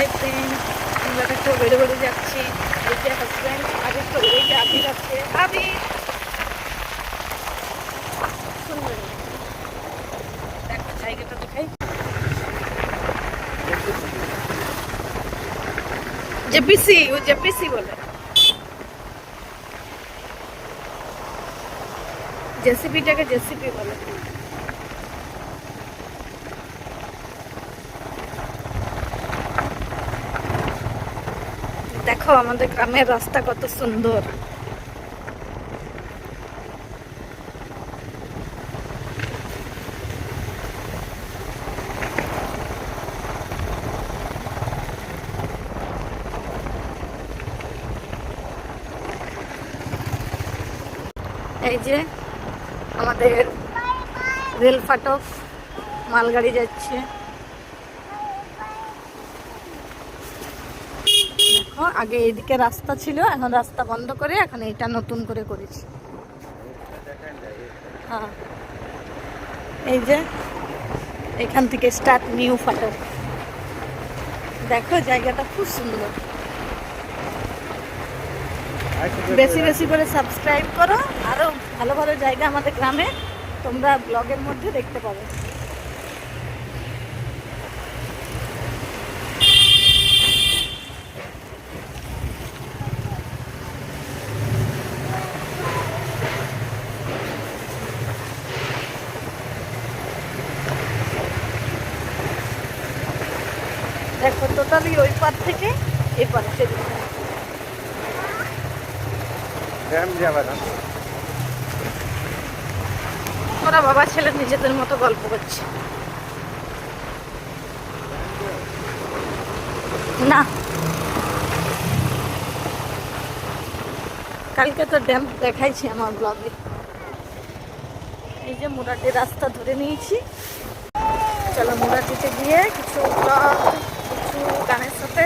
Hi friend, আমরা একটা বেড়ে বেড়ে যাচ্ছি। এই যে হাজব্যান্ড আগে তো এই যে আবি যাচ্ছে। আবি সুন্দর, দেখো জায়গাটা দেখাই। জেপিসি, ও জেপিসি বলে, জেসিপিটাকে জেসিপি বলে। দেখো আমাদের গ্রামের রাস্তা কত সুন্দর। এই যে আমাদের রেল ফাটক, মালগাড়ি যাচ্ছে। দেখো আগে এইদিকে রাস্তা ছিল, এখন রাস্তা বন্ধ করে এখন এটা নতুন করে করেছি। হ্যাঁ, এই যে এখান থেকে স্টার্ট নিউ ফাটক। দেখো জায়গাটা খুব সুন্দর। বেশি বেশি করে সাবস্ক্রাইব করো, আরো ভালো ভালো জায়গা আমাদের গ্রামে তোমরা ব্লগের মধ্যে দেখতে পাবে। দেখো টোটালি ওই পার থেকে এই পার ওরা বাবা ছেলে নিজেদের মতো গল্প করছে। না, কালকে তো ড্যাম দেখাইছি আমার ব্লগে। এই যে মুরাটি রাস্তা ধরে নিয়েছি, চলো মুরাটিতে গিয়ে কিছু ব্লগ, কিছু গানের সাথে